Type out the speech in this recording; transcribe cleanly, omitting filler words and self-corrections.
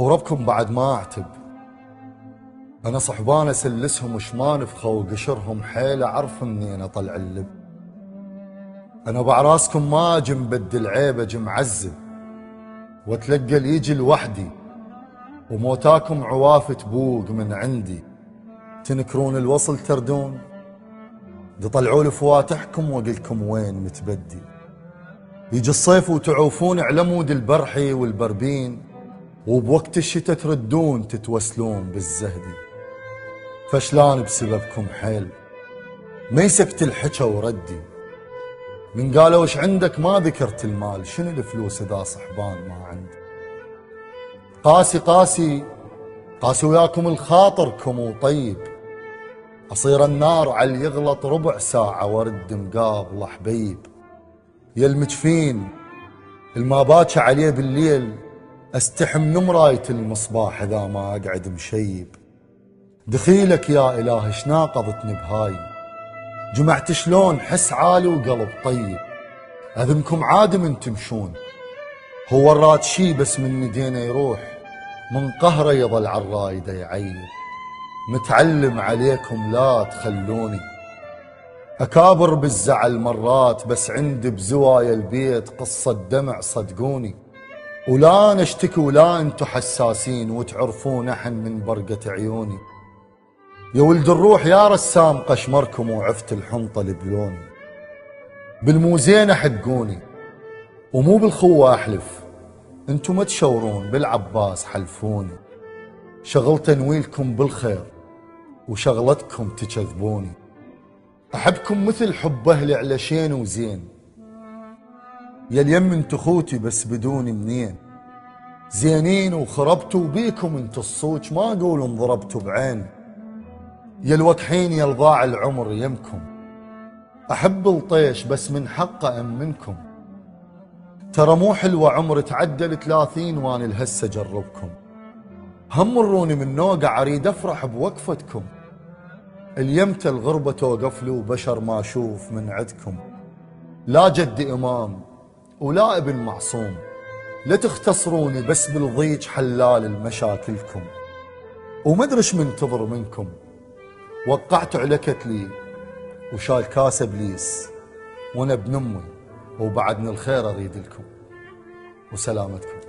وربكم بعد ما اعتب. انا صحبان اسلسهم وش نفخه وقشرهم حيل اعرف منين اطلع اللب. انا بعراسكم ما اجي مبدل عيب، اجي معذب واتلقى يجي لوحدي، وموتاكم عواف تبوق من عندي. تنكرون الوصل تردون، تطلعوا لي فواتحكم واقلكم وين متبدي. يجي الصيف وتعوفون علمود البرحي والبربين، وبوقت الشتاء تردون تتوسلون بالزهدي. فشلان بسببكم حيل ما يسكت الحكى وردي. من قالوا وش عندك ما ذكرت المال، شنو الفلوس اذا صحبان ما عندي. قاسي قاسي قاسي وياكم الخاطركم وطيب، اصير النار على اللي يغلط ربع ساعة وارد مقابله حبيب. يا المجفين الما باكى عليه بالليل، استحم نمراية المصباح اذا ما اقعد مشيب. دخيلك يا اله شناقضتني بهاي، جمعت شلون حس عالي وقلب طيب. اذنكم عادي من تمشون، هو الراد شي بس من ندينا يروح، من قهره يظل عالرايده يعيب. متعلم عليكم لا تخلوني اكابر بالزعل مرات، بس عندي بزوايا البيت قصة دمع صدقوني. ولا نشتكي ولا انتو حساسين وتعرفون احن من برقة عيوني. يا ولد الروح يا رسام قشمركم وعفت الحنطة بلوني. بالموزين حقوني ومو بالخوة احلف، انتو ما تشورون بالعباس حلفوني. شغلت تنويلكم بالخير وشغلتكم تكذبوني. احبكم مثل حب اهلي على شين وزين، يا اليم انتو خوتي بس بدوني منين. زينين وخربتوا بيكم انتو الصوج، ما اقول انضربتوا بعين. يا الوكحين يا الضاع العمر يمكم، احب الطيش بس من حقه امنكم. ترى مو حلوة عمر تعدل 30 وانا لهسه جربكم. همروني من نوقع اريد افرح بوقفتكم. اليمت الغربة توقف لي وبشر ما اشوف من عدكم. لا جد امام ولا ابن معصوم، لا تختصروني بس بالضيج حلال المشاكلكم. ومدرش منتظر منكم، وقعت على كتلي وشال كاس ابليس، وانا ابن امي وبعدني الخير اريد لكم. وسلامتكم.